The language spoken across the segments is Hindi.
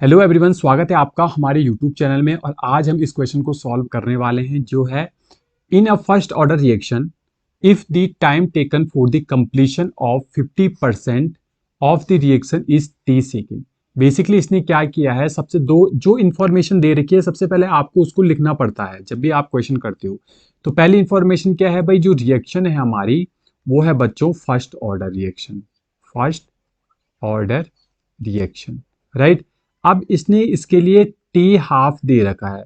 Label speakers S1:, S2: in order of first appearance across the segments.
S1: हेलो एवरीवन, स्वागत है आपका हमारे यूट्यूब चैनल में। और आज हम इस क्वेश्चन को सॉल्व करने वाले हैं जो है in a first order reaction if the time taken for the completion of 50% of the reaction is T second. Basically इसने क्या किया है, सबसे दो जो इन्फॉर्मेशन दे रखी है सबसे पहले आपको उसको लिखना पड़ता है जब भी आप क्वेश्चन करते हो। तो पहली इंफॉर्मेशन क्या है भाई, जो रिएक्शन है हमारी वो है बच्चों first order reaction. First order reaction, right. अब इसने इसके लिए टी हाफ दे रखा है,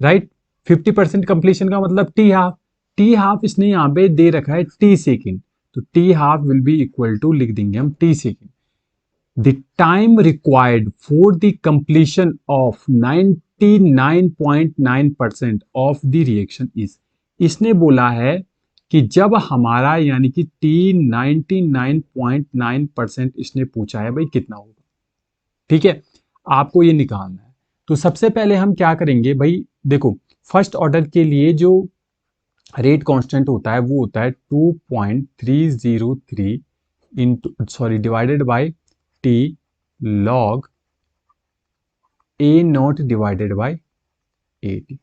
S1: राइट। 50% कंप्लीशन का मतलब टी हाफ। टी हाफ इसने यहां पे दे रखा है टी सेकेंड, तो T half will be equal to लिख देंगे हम T second. The time required for the completion of 99.9% of the reaction is. इसने बोला है कि जब हमारा यानी कि टी 99.9% इसने पूछा है भाई कितना होगा, ठीक है। आपको ये निकालना है। तो सबसे पहले हम क्या करेंगे भाई, देखो फर्स्ट ऑर्डर के लिए जो रेट कांस्टेंट होता है वो होता है 2.303 into sorry divided by T log A not divided by A T.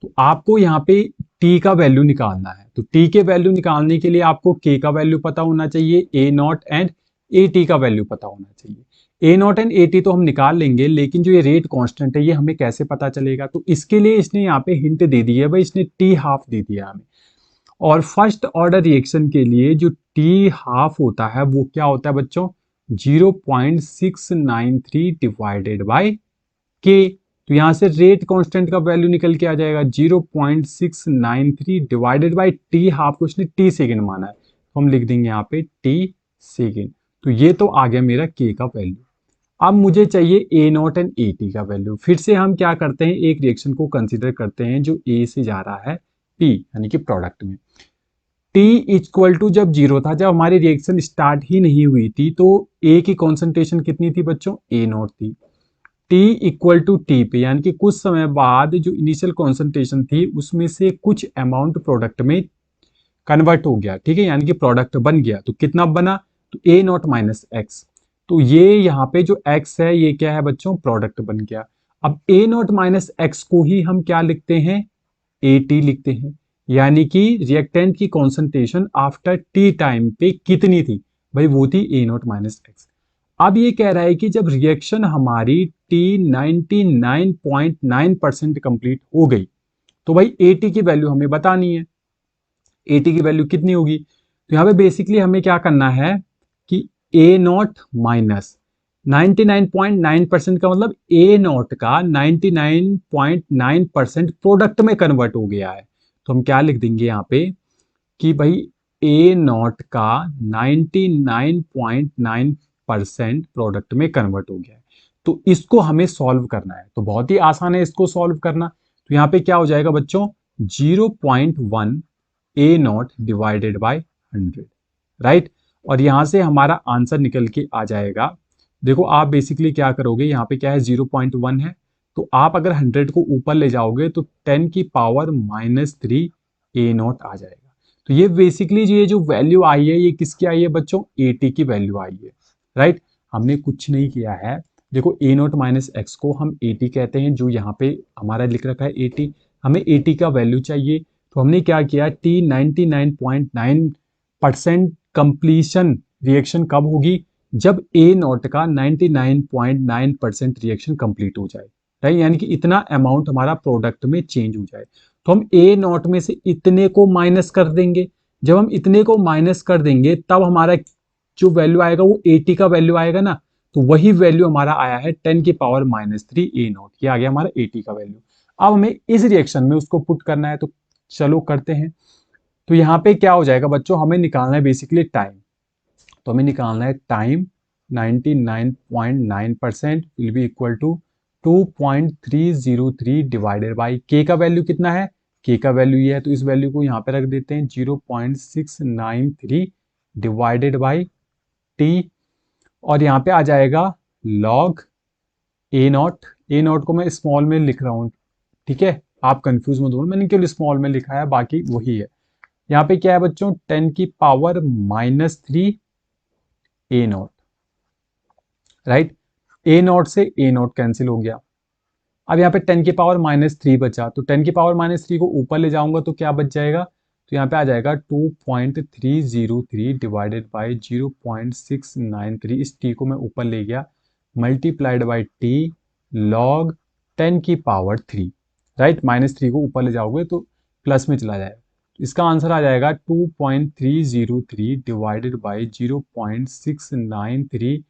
S1: तो आपको यहाँ पे टी का वैल्यू निकालना है। तो टी के वैल्यू निकालने के लिए आपको के का वैल्यू पता होना चाहिए, ए नॉट एंड ए टी का वैल्यू पता होना चाहिए। ए नॉट एंड ए टी तो हम निकाल लेंगे, लेकिन जो ये रेट कांस्टेंट है ये हमें कैसे पता चलेगा। तो इसके लिए इसने यहाँ पे हिंट दे दी है भाई, इसने टी हाफ दे दिया हमें। और फर्स्ट ऑर्डर रिएक्शन के लिए जो टी हाफ होता है वो क्या होता है बच्चों, 0.693 डिवाइडेड बाय के। तो यहां से रेट कांस्टेंट का वैल्यू निकल के आ जाएगा 0.693 डिवाइडेड बाय टी हाफ को इसने टी सेकेंड माना है, तो हम लिख देंगे यहाँ पे टी सेकेंड। तो ये तो आ गया मेरा के का वैल्यू। अब मुझे चाहिए ए नॉट एंड ए टी का वैल्यू। फिर से हम क्या करते हैं, एक रिएक्शन को कंसीडर करते हैं जो ए से जा रहा है पी यानी कि प्रोडक्ट में। टी इक्वल टू जब जीरो था, जब हमारी रिएक्शन स्टार्ट ही नहीं हुई थी, तो ए की कॉन्सेंट्रेशन कितनी थी बच्चों, ए नॉट थी। टी इक्वल टू टी पे यानी कि कुछ समय बाद जो इनिशियल कॉन्सेंट्रेशन थी उसमें से कुछ अमाउंट प्रोडक्ट में कन्वर्ट हो गया, ठीक है, यानी कि प्रोडक्ट बन गया। तो कितना बना, तो ए नॉट माइनस एक्स। तो ये यहाँ पे जो एक्स है ये क्या है बच्चों, प्रोडक्ट बन गया। अब ए नॉट माइनस एक्स को ही हम क्या लिखते हैं, ए टी लिखते हैं। यानी कि रिएक्टेंट की कॉन्सेंट्रेशन आफ्टर टी टाइम पे कितनी थी भाई, वो थी ए नॉट माइनस एक्स। अब ये कह रहा है कि जब रिएक्शन हमारी टी 99.9% कंप्लीट हो गई तो भाई ए टी की वैल्यू हमें बतानी है। ए टी की वैल्यू कितनी होगी, तो यहाँ पे बेसिकली हमें क्या करना है कि ए नॉट माइनस 99.9% का मतलब ए नॉट का 99.9% प्रोडक्ट में कन्वर्ट हो गया है। तो हम क्या लिख देंगे यहाँ पे कि भाई ए नॉट का 99.9% प्रोडक्ट में कन्वर्ट हो गया है। तो इसको हमें सॉल्व करना है, तो बहुत ही आसान है इसको सॉल्व करना। तो यहाँ पे क्या हो जाएगा बच्चों, 0.1 ए नॉट डिवाइडेड बाय 100, राइट। और यहां से हमारा आंसर निकल के आ जाएगा। देखो आप बेसिकली क्या करोगे, यहाँ पे क्या है 0.1 है, तो आप अगर 100 को ऊपर ले जाओगे तो 10 की पावर -3 ए नॉट आ जाएगा। तो ये बेसिकली ये जो वैल्यू आई है ये किसकी आई है बच्चों, ए टी की वैल्यू आई है, राइट। हमने कुछ नहीं किया है। देखो ए नॉट माइनस एक्स को हम ए टी कहते हैं, जो यहाँ पे हमारा लिख रखा है ए टी। हमें ए टी का वैल्यू चाहिए, तो हमने क्या किया, टी 99.9% कंप्लीशन रिएक्शन कब होगी, जब ए नॉट का 99.9% रिएक्शन कंप्लीट हो जाए, राइट। यानी कि इतना अमाउंट हमारा प्रोडक्ट में चेंज हो जाए। तो हम ए नॉट में से इतने को माइनस कर देंगे। जब हम इतने को माइनस कर देंगे तब हमारा जो वैल्यू आएगा वो 80 का वैल्यू आएगा ना। तो वही वैल्यू हमारा आया है 10 की पावर -3 ए नॉट, ये आ गया हमारा 80 का वैल्यू। अब हमें इस रिएक्शन में उसको पुट करना है, तो चलो करते हैं। तो यहाँ पे क्या हो जाएगा बच्चों, हमें निकालना है बेसिकली टाइम। तो हमें निकालना है time 99.9% will be equal to 2.303 divided by K का वैल्यू कितना है, के का वैल्यू ये है, तो इस वैल्यू को यहाँ पे रख देते हैं 0.693 डिवाइडेड बाई टी। और यहाँ पे आ जाएगा log A not. A not को मैं स्मॉल में लिख रहा हूँ, ठीक है, आप कंफ्यूज मत होना, मैंने केवल स्मॉल में लिखा है, बाकी वही है। यहाँ पे क्या है बच्चों, 10 की power -3 A not, right. A not से ए नॉट कैंसिल हो गया। अब यहाँ पे 10 की पावर -3 बचा, तो 10 की पावर -3 को ऊपर ले जाऊंगा तो क्या बच जाएगा, तो यहाँ पे आ जाएगा 2.303 डिवाइडेड बाई 0.693। इस टी को मैं ऊपर ले गया, मल्टीप्लाइड बाई टी लॉग 10 की पावर 3, राइट। -3 को ऊपर ले जाओगे तो प्लस में चला जाएगा। इसका आंसर आ जाएगा 2.303 divided by 0.693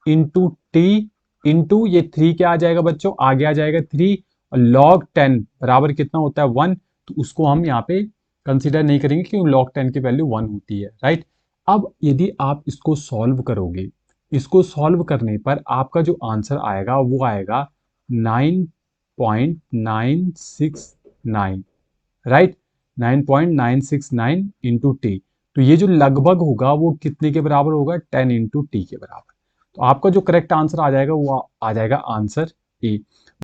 S1: into T, into ये 3 क्या आ जाएगा बच्चों, आगे आ जाएगा 3, और लॉग 10 बराबर कितना होता है 1, तो उसको हम यहाँ पे कंसीडर नहीं करेंगे क्योंकि लॉग 10 की वैल्यू 1 होती है, राइट। अब यदि आप इसको सॉल्व करोगे, इसको सॉल्व करने पर आपका जो आंसर आएगा वो आएगा 9.969, राइट। 9.969 इंटू टी, तो ये जो लगभग होगा वो कितने के बराबर होगा, 10 इंटू टी के बराबर। तो आपका जो करेक्ट आंसर आ जाएगा वो आ जाएगा आंसर ए।